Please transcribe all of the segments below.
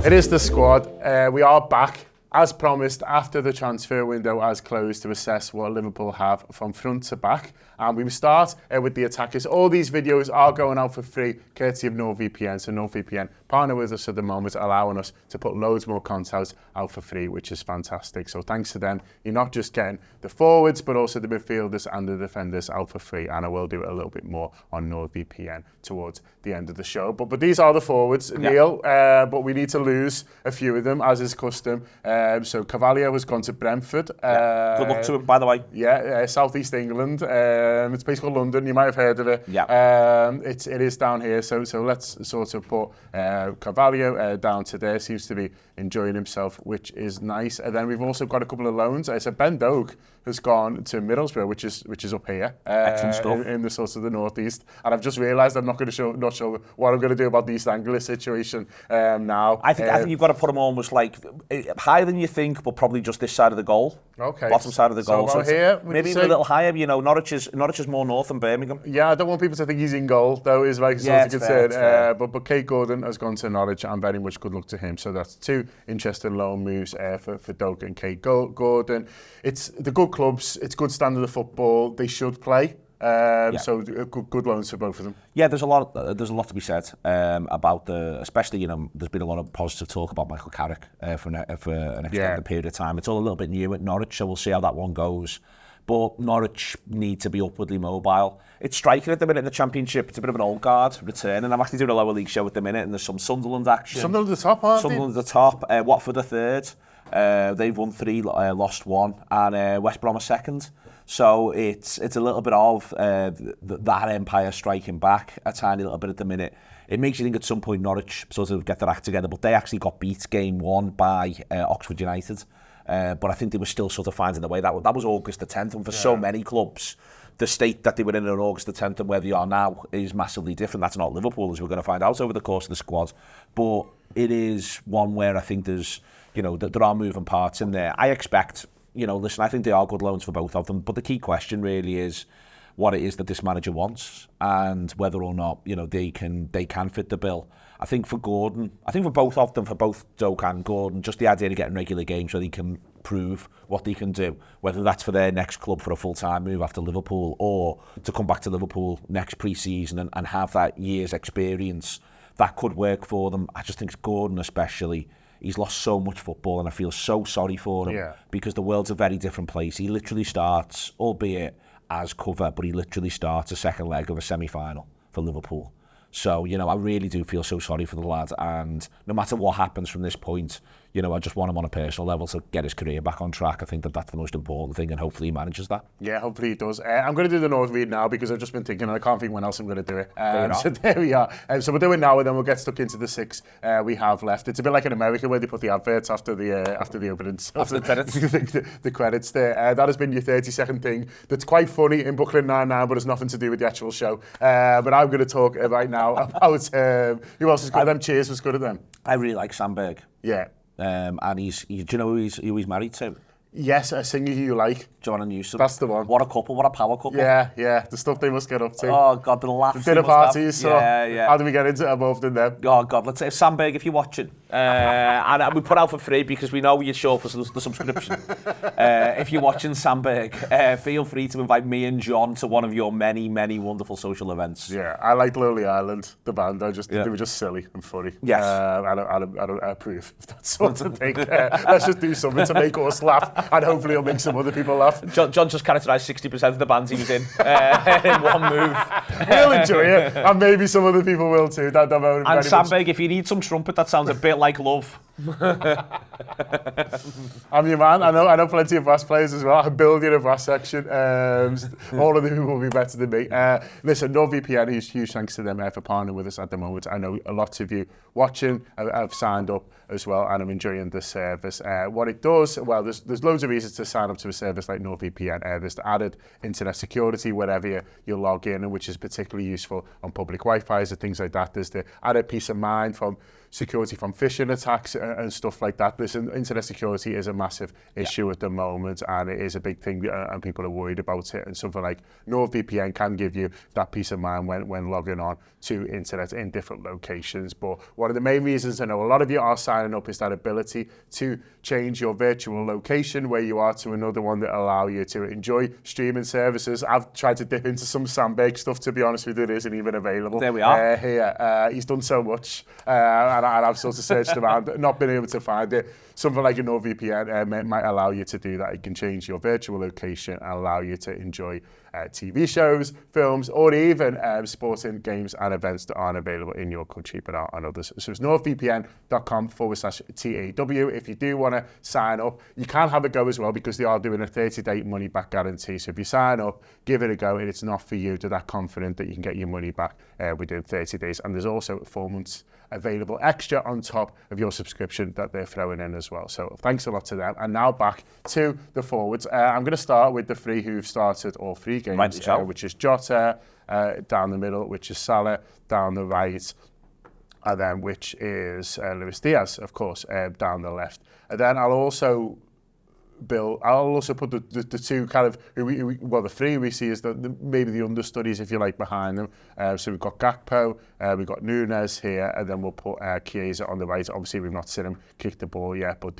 It is the squad. We are back, as promised, after the transfer window has closed to assess what Liverpool have from front to back. And we will start with the attackers. All these videos are going out for free, courtesy of NordVPN. So NordVPN partner with us at the moment, allowing us to put loads more content out for free, which is fantastic. So thanks to them, you're not just getting the forwards, but also the midfielders and the defenders out for free. And I will do a little bit more on NordVPN towards the end of the show. But these are the forwards, Neil. But we need to lose a few of them, as is custom. So Carvalho has gone to Brentford. Good luck to him, by the way. Yeah, South East England. It's a place called London. You might have heard of it. Yeah. It is down here. So let's sort of put Carvalho down to there. Seems to be enjoying himself, which is nice. And then we've also got a couple of loans. So Ben Doak has gone to Middlesbrough, which is up here. Excellent stuff. In the sort of the northeast. And I've just realised I'm not sure what I'm going to do about the East Anglia situation now. I think you've got to put him almost like higher than you think, but probably just this side of the goal. Okay. Bottom side of the goal. So here, maybe even a little higher. You know, Norwich is more north than Birmingham. Yeah, I don't want people to think he's in goal, though, is my sort of concern. But Kate Gordon has gone to Norwich, and very much good luck to him. So that's two interesting loan moves for Doak and Kate Gordon. It's the good clubs, it's good standard of football, they should play. So good loans for both of them. Yeah, there's a lot to be said about especially, there's been a lot of positive talk about Michael Carrick for an extended period of time. It's all a little bit new at Norwich, so we'll see how that one goes. But Norwich need to be upwardly mobile. It's striking at the minute in the Championship. It's a bit of an old guard return, and I'm actually doing a lower league show at the minute, and there's some Sunderland action. Sunderland at the top, aren't they? Sunderland at the top. Watford are third. They've won 3, lost 1, and West Brom are second. So it's a little bit of that empire striking back a tiny little bit at the minute. It makes you think at some point Norwich sort of get their act together, but they actually got beat game 1 by Oxford United. But I think they were still sort of finding their way. That was August the 10th, and for so many clubs, the state that they were in on August the 10th and where they are now is massively different. That's not Liverpool, as we're going to find out over the course of the squad. But it is one where I think there's, there are moving parts in there. I expect, listen, I think they are good loans for both of them. But the key question really is what it is that this manager wants and whether or not, they can fit the bill. I think for Gordon, for both of them, for both Doak and Gordon, just the idea of getting regular games so they can prove what they can do, whether that's for their next club for a full-time move after Liverpool or to come back to Liverpool next pre-season and have that year's experience, that could work for them. I just think Gordon especially, he's lost so much football and I feel so sorry for him because the world's a very different place. He literally starts, albeit as cover, but he literally starts a second leg of a semi-final for Liverpool. So, I really do feel so sorry for the lad, and no matter what happens from this point, I just want him on a personal level to get his career back on track. I think that's the most important thing, and hopefully he manages that. Yeah, hopefully he does. I'm going to do the North read now because I've just been thinking and I can't think when else I'm going to do it. So there we are. So we'll do it now and then we'll get stuck into the 6 we have left. It's a bit like in America where they put the adverts after the opening. After the credits. the credits there. That has been your 30-second thing. That's quite funny in Brooklyn Nine-Nine, but it's nothing to do with the actual show. But I'm going to talk right now about who else is good at them. Cheers was good at them. I really like Sandberg. Yeah. And do you know who he's married to? Yes, a singer who you like. Joanna Newsom. That's the one. What a couple, what a power couple. Yeah, the stuff they must get up to. Oh, God, the laughs. The dinner parties, so yeah. How do we get into it involved in them? Oh, God, let's say, Sandberg, if you're watching, and we put out for free because we know you're short for the subscription. If you're watching Sandberg, feel free to invite me and John to one of your many, many wonderful social events. Yeah, I like Lonely Island, the band. They were just silly and funny. Yes. I approve of that sort of thing. Let's just do something to make us laugh, and hopefully it'll make some other people laugh. John just characterised 60% of the bands he was in one move. We'll enjoy it, and maybe some other people will too. And Sandberg, if you need some trumpet that sounds a bit like Love. I'm your man. I know plenty of brass players as well. I build in a brass section. All of them will be better than me. Listen, NordVPN, huge thanks to them for partnering with us at the moment. I know a lot of you watching have signed up as well, and I'm enjoying the service. What it does, well, there's loads of reasons to sign up to a service like NordVPN. There's added internet security wherever you log in, which is particularly useful on public Wi-Fi's and things like that. There's the added peace of mind from security from phishing attacks and stuff like that. Listen, internet security is a massive issue at the moment, and it is a big thing, and people are worried about it. And something like NordVPN can give you that peace of mind when logging on to internet in different locations. But one of the main reasons I know a lot of you are signing up is that ability to change your virtual location where you are to another one that allow you to enjoy streaming services. I've tried to dip into some Sandberg stuff, to be honest with you, that isn't even available. There we are. Here. He's done so much, and I've sort of searched around, not been able to find it. Something like a NordVPN might allow you to do that. It can change your virtual location and allow you to enjoy TV shows, films, or even sporting games and events that aren't available in your country but are on others. So it's nordvpn.com/TAW. If you do want to sign up, you can have a go as well, because they are doing a 30-day money-back guarantee. So if you sign up, give it a go, and it's not for you, they're that confident that you can get your money back within 30 days. And there's also 4 months available extra on top of your subscription that they're throwing in as well. So thanks a lot to them. And now back to the forwards. I'm going to start with the 3 who've started all 3 games, which is Jota down the middle, which is Salah down the right, and then which is Luis Diaz, of course, down the left. And then I'll also put the 2 kind of, the 3 we see is maybe the understudies, if you like, behind them. So we've got Gakpo, we've got Nunes here, and then we'll put Chiesa on the right. Obviously, we've not seen him kick the ball yet, but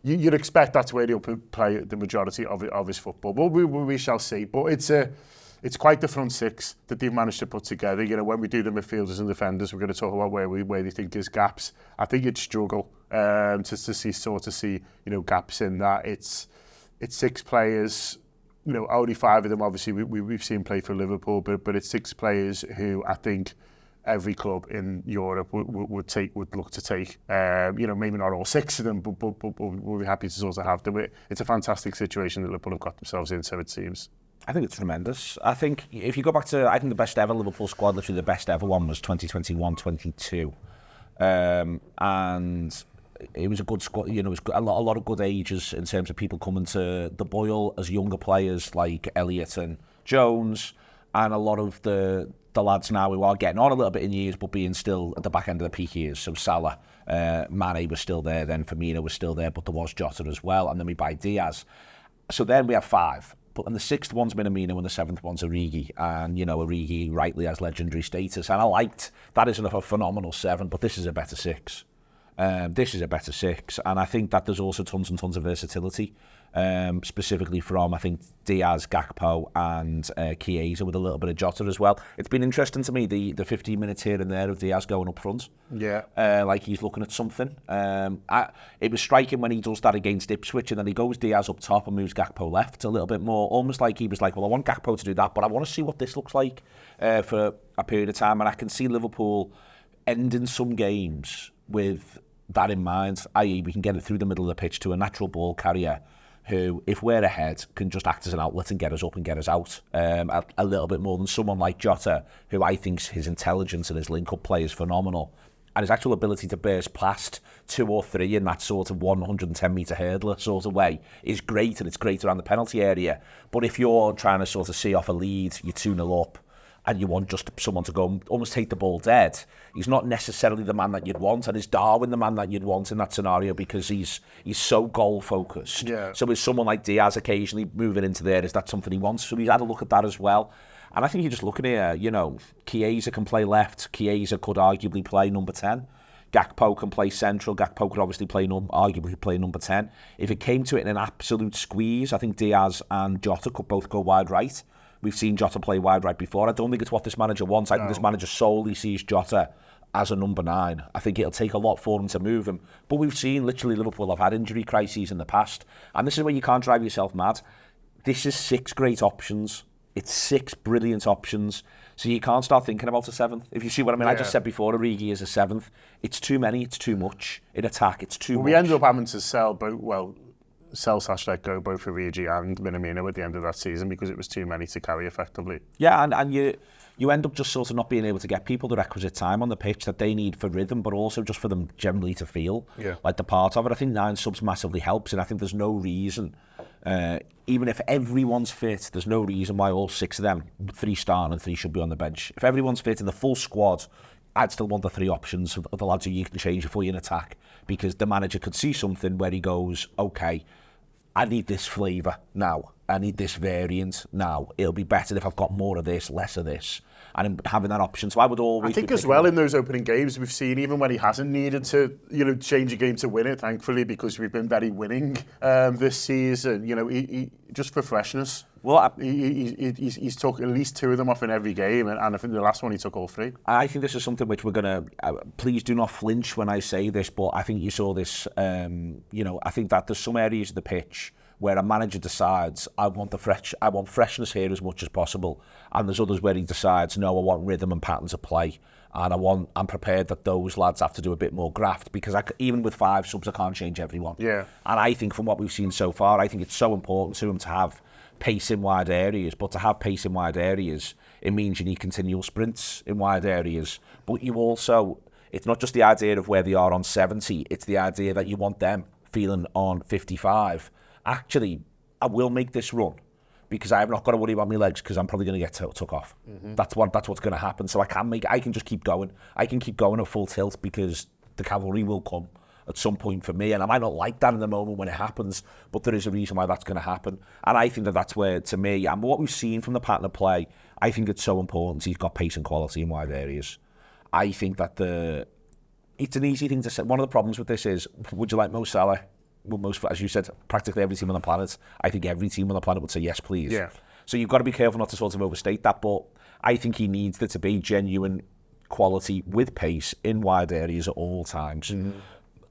you'd expect that's where he'll play the majority of his football. But we shall see. But it's quite the front 6 that they've managed to put together. You know, when we do the midfielders and defenders, we're going to talk about where they think there's gaps. I think you'd struggle to see gaps in that. It's 6 players. You know, only 5 of them obviously we've seen play for Liverpool, but it's 6 players who I think every club in Europe would look to take. Maybe not all 6 of them, but we'll be happy to sort of have them. It's a fantastic situation that Liverpool have got themselves in, so it seems. I think it's tremendous. I think if you go back to, I think the best ever Liverpool squad, literally the best ever one, was 2021-22. And it was a good squad. You know, it was a lot of good ages in terms of people coming to the Boyle as younger players like Elliott and Jones, and a lot of the lads now who are getting on a little bit in years but being still at the back end of the peak years. So Salah, Mane was still there, then Firmino was still there, but there was Jota as well, and then we buy Diaz. So then we have 5. And the 6th one's Minamino and the 7th one's Origi. And, Origi rightly has legendary status. And I liked, that isn't a phenomenal 7, but this is a better 6. This is a better 6. And I think that there's also tons and tons of versatility, specifically from, I think, Diaz, Gakpo and Chiesa, with a little bit of Jota as well. It's been interesting to me, the 15 minutes here and there of Diaz going up front. Yeah. Like he's looking at something. It was striking when he does that against Ipswich, and then he goes Diaz up top and moves Gakpo left a little bit more, almost like he was like, well, I want Gakpo to do that, but I want to see what this looks like for a period of time. And I can see Liverpool ending some games with that in mind, i.e. we can get it through the middle of the pitch to a natural ball carrier who, if we're ahead, can just act as an outlet and get us up and get us out a little bit more than someone like Jota, who I think his intelligence and his link-up play is phenomenal. And his actual ability to burst past 2 or 3 in that sort of 110-metre hurdler sort of way is great, and it's great around the penalty area. But if you're trying to sort of see off a lead, you're 2-0 up, and you want just someone to go and almost take the ball dead, he's not necessarily the man that you'd want. And is Darwin the man that you'd want in that scenario, because he's so goal focused? Yeah. So is someone like Diaz occasionally moving into there, is that something he wants? So he's had a look at that as well. And I think you're just looking here, Chiesa can play left. Chiesa could arguably play number 10. Gakpo can play central. Gakpo could obviously arguably play number 10. If it came to it in an absolute squeeze, I think Diaz and Jota could both go wide right. We've seen Jota play wide right before. I don't think it's what this manager wants. I think this manager solely sees Jota as a number 9. I think it'll take a lot for him to move him. But we've seen literally Liverpool have had injury crises in the past. And this is where you can't drive yourself mad. This is 6 great options. It's 6 brilliant options. So you can't start thinking about a 7th. If you see what I mean, I just said before, Origi is a 7th. It's too many, it's too much. In attack, it's too much. We ended up having to sell both, sell/let go both Origi and Minamino at the end of that season because it was too many to carry effectively. Yeah, and you end up just sort of not being able to get people the requisite time on the pitch that they need for rhythm, but also just for them generally to feel like they're part of it. I think 9 subs massively helps, and I think there's no reason, even if everyone's fit, there's no reason why all 6 of them, 3 start and 3 should be on the bench. If everyone's fit in the full squad, I'd still want the three options of the lads who you can change before you in attack, because the manager could see something where he goes, okay, I need this flavour now. I need this variant now. It'll be better if I've got more of this, less of this, and having that option. So I would always. I think as well in those opening games we've seen, even when he hasn't needed to, change a game to win it, thankfully, because we've been very winning this season. He just for freshness. Well, he's took at least 2 of them off in every game, and I think the last one he took all 3. I think this is something which we're gonna. Please do not flinch when I say this, but I think you saw this. I think that there's some areas of the pitch where a manager decides, I want freshness here as much as possible, and there's others where he decides, no, I want rhythm and patterns of play, and I'm prepared that those lads have to do a bit more graft, because even with 5 subs, I can't change everyone. Yeah. And I think from what we've seen so far, I think it's so important to him to have pace in wide areas, but to have pace in wide areas, it means you need continual sprints in wide areas, but you also, it's not just the idea of where they are on 70, it's the idea that you want them feeling on 55. Actually, I will make this run because I have not got to worry about my legs, because I'm probably going to get took off. Mm-hmm. That's what's going to happen. So I can just keep going. I can keep going at full tilt, because the cavalry will come at some point for me, and I might not like that in the moment when it happens, but there is a reason why that's going to happen. And I think that's where, to me, and what we've seen from the pattern of play, I think it's so important. He's got pace and quality in wide areas. I think that it's an easy thing to say. One of the problems with this is, would you like Mo Salah? Well, as you said, practically every team on the planet. I think every team on the planet would say yes, please. Yeah. So you've got to be careful not to sort of overstate that, but I think he needs there to be genuine quality with pace in wide areas at all times. Mm-hmm.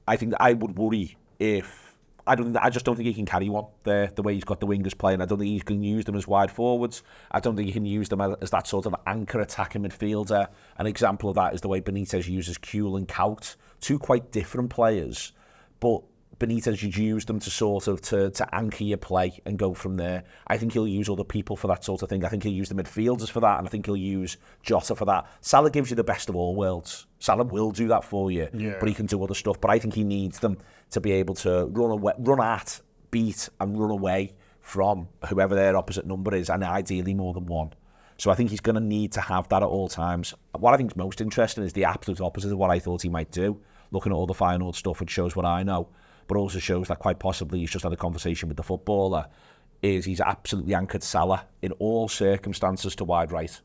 I think that I would worry if I just don't think he can carry one there the way he's got the wingers playing. I don't think he can use them as wide forwards. I don't think he can use them as that sort of anchor attacking midfielder. An example of that is the way Benitez uses Kuhl and Kaut, 2 quite different players, but Benitez should use them to sort of to anchor your play and go from there. I think he'll use other people for that sort of thing. I think he'll use the midfielders for that, and I think he'll use Jota for that. Salah gives you the best of all worlds. Salah will do that for you, but he can do other stuff. But I think he needs them to be able to run at, beat, and run away from whoever their opposite number is, and ideally more than one. So I think he's going to need to have that at all times. What I think is most interesting is the absolute opposite of what I thought he might do. Looking at all the final stuff, which shows what I know, but also shows that quite possibly he's just had a conversation with the footballer, is he's absolutely anchored Salah in all circumstances to wide right.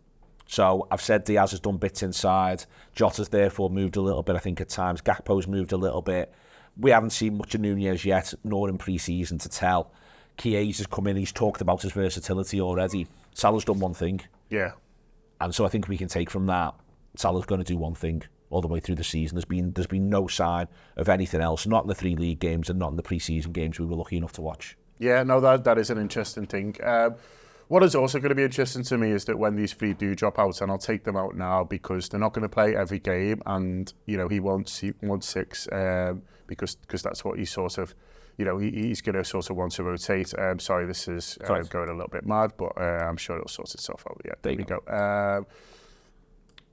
So I've said Diaz has done bits inside, Jota's therefore moved a little bit, I think at times, Gakpo's moved a little bit. We haven't seen much of Nunez yet, nor in pre-season to tell. Chiesa has come in, he's talked about his versatility already. Salah's done one thing. Yeah. And so I think we can take from that, Salah's going to do one thing all the way through the season. There's been no sign of anything else, not in the 3 league games and not in the pre-season games we were lucky enough to watch. Yeah, no, that is an interesting thing. What is also going to be interesting to me is that when these 3 do drop out, and I'll take them out now because they're not going to play every game, and he wants 6 because that's what he sort of, he's going to sort of want to rotate. Sorry, this is going a little bit mad, but I'm sure it'll sort itself out. Yeah, there we go.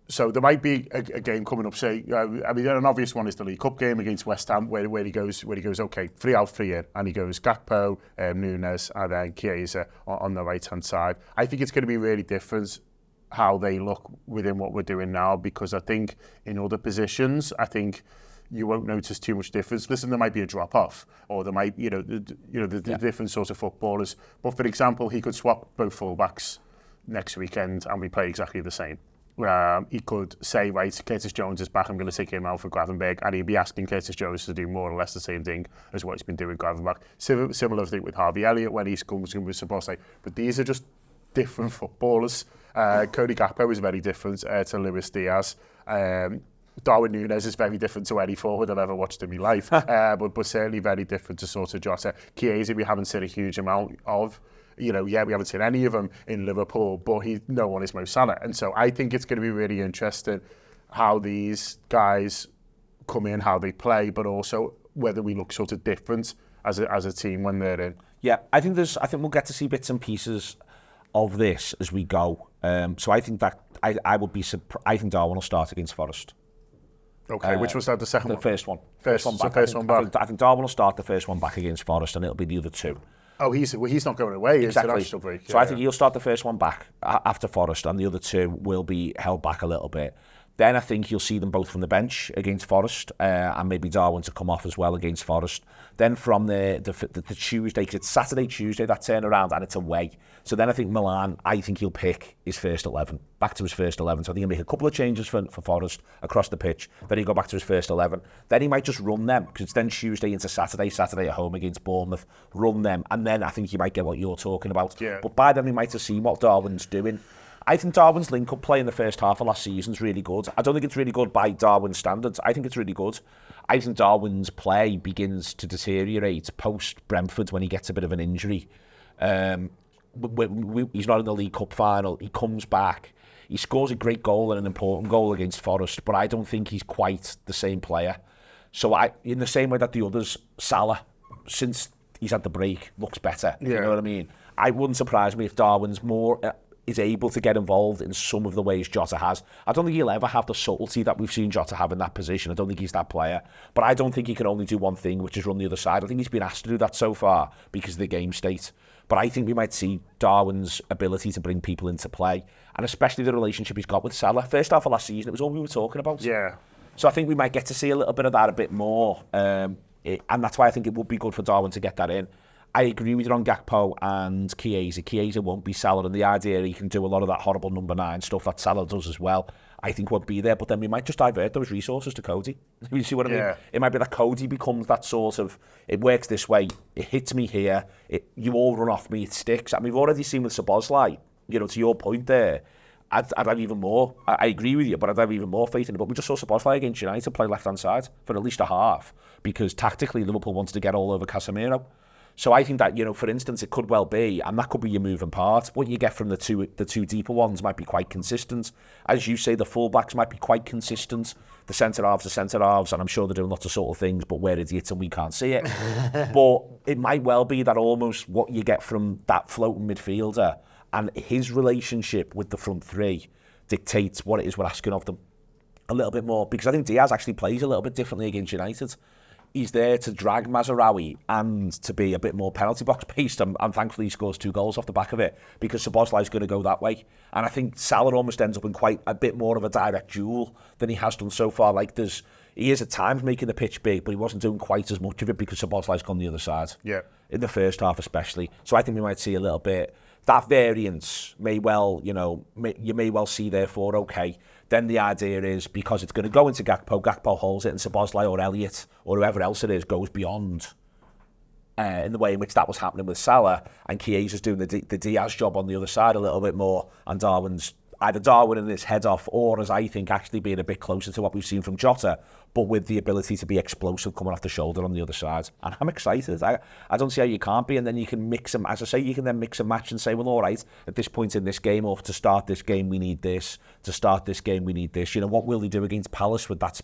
So there might be a game coming up, say, an obvious one is the League Cup game against West Ham, where he goes, okay, 3 out, 3 in, and he goes Gakpo, Nunez, and then Chiesa on the right-hand side. I think it's going to be really different how they look within what we're doing now, because I think in other positions, I think you won't notice too much difference. Listen, there might be a drop-off, or there might, the different sorts of footballers. But for example, he could swap both full-backs next weekend, and we play exactly the same. He could say, right, Curtis Jones is back, I'm going to take him out for Gravenberch, and he'd be asking Curtis Jones to do more or less the same thing as what he's been doing with Gravenberch. Similar thing with Harvey Elliott when he's comes with Sabose. But these are just different footballers. Cody Gakpo is very different to Luis Diaz. Darwin Núñez is very different to any forward I've ever watched in my life, but certainly very different to sort of Jota. Chiesa we haven't seen a huge amount of. We haven't seen any of them in Liverpool, but no one is Mo Salah. And so I think it's going to be really interesting how these guys come in, how they play, but also whether we look sort of different as a team when they're in. Yeah, I think we'll get to see bits and pieces of this as we go. So I think that I would be surprised. I think Darwin will start against Forest. Okay, which was that, the second one? The first one. First one back. I think Darwin will start the first one back against Forest, and it'll be the other 2. Oh, he's not going away. Exactly. International break. So I think he'll start the first one back after Forest, and the other 2 will be held back a little bit. Then I think you'll see them both from the bench against Forest, and maybe Darwin to come off as well against Forest. Then from the Tuesday, because it's Saturday, Tuesday, that turnaround, and it's away. So then I think Milan, I think he'll pick his first 11, back to his first 11. So I think he'll make a couple of changes for Forest across the pitch. Then he'll go back to his first 11. Then he might just run them, because it's then Tuesday into Saturday at home against Bournemouth, run them. And then I think he might get what you're talking about. Yeah. But by then we might have seen what Darwin's doing. I think Darwin's link-up play in the first half of last season is really good. I don't think it's really good by Darwin's standards. I think it's really good. I think Darwin's play begins to deteriorate post-Brentford when he gets a bit of an injury. He's not in the League Cup final. He comes back. He scores a great goal and an important goal against Forest, but I don't think he's quite the same player. So in the same way that the others, Salah, since he's had the break, looks better. Yeah. You know what I mean? I wouldn't surprise me if Darwin's more... is able to get involved in some of the ways Jota has. I don't think he'll ever have the subtlety that we've seen Jota have in that position. I don't think he's that player. But I don't think he can only do one thing, which is run the other side. I think he's been asked to do that so far because of the game state. But I think we might see Darwin's ability to bring people into play, and especially the relationship he's got with Salah. First half of last season, it was all we were talking about. Yeah. So I think we might get to see a little bit of that a bit more. And that's why I think it would be good for Darwin to get that in. I agree with you on Gakpo and Chiesa. Chiesa won't be Salah, and the idea he can do a lot of that horrible number 9 stuff that Salah does as well, I think won't be there. But then we might just divert those resources to Cody. You see what I mean? It might be that Cody becomes that sort of, it works this way, it hits me here, you all run off me, it sticks. And we've already seen with Szoboszlai, to your point there, I'd have even more, I agree with you, but I'd have even more faith in it. But we just saw Szoboszlai against United play left-hand side for at least a half, because tactically Liverpool wanted to get all over Casemiro. So I think that, for instance, it could well be, and that could be your moving part. What you get from the two deeper ones might be quite consistent. As you say, the fullbacks might be quite consistent. The centre-halves are centre-halves, and I'm sure they're doing lots of sort of things, but we're idiots and we can't see it. But it might well be that almost what you get from that floating midfielder and his relationship with the front three dictates what it is we're asking of them a little bit more. Because I think Diaz actually plays a little bit differently against United. He's there to drag Mazraoui and to be a bit more penalty box based, and thankfully he scores 2 goals off the back of it, because Szoboszlai's going to go that way. And I think Salah almost ends up in quite a bit more of a direct duel than he has done so far. Like he is at times making the pitch big, but he wasn't doing quite as much of it because Szoboszlai's gone the other side. Yeah. In the first half especially. So I think we might see a little bit. That variance may well, you may well see therefore, okay, then the idea is, because it's going to go into Gakpo holds it, and Szoboszlai or Elliott or whoever else it is goes beyond in the way in which that was happening with Salah, and Chiesa's doing the Diaz job on the other side a little bit more, and Darwin's either Darwin in his head off, or as I think actually being a bit closer to what we've seen from Jota, but with the ability to be explosive coming off the shoulder on the other side. And I'm excited. I don't see how you can't be. And then you can mix them, as I say, you can then mix and match and say, well, all right, at this point in this game, or to start this game, we need this. To start this game, we need this. What will he do against Palace with that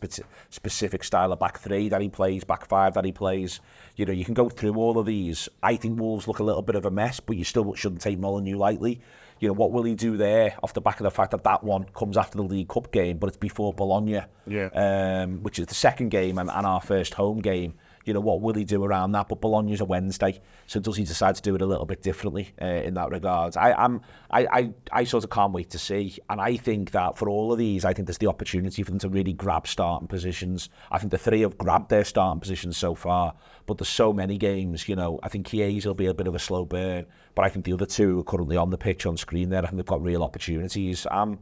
specific style of back 3 that he plays, back 5 that he plays? You can go through all of these. I think Wolves look a little bit of a mess, but you still shouldn't take Molineux lightly. What will he do there off the back of the fact that one comes after the League Cup game, but it's before Bologna, which is the second game and our first home game. What will he do around that? But Bologna's a Wednesday, so does he decide to do it a little bit differently in that regard? I sort of can't wait to see, and I think that for all of these, I think there's the opportunity for them to really grab starting positions. I think the 3 have grabbed their starting positions so far, but there's so many games. I think Chiesa will be a bit of a slow burn, but I think the other 2 are currently on the pitch on screen there. I think they've got real opportunities. I'm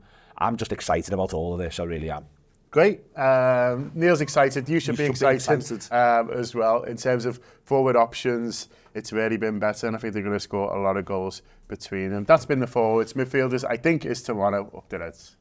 just excited about all of this. I really am. Great. Neil's excited. You should be excited as well. In terms of forward options, it's really been better, and I think they're going to score a lot of goals between them. That's been the forwards. Midfielders, I think, is tomorrow. Up the Reds.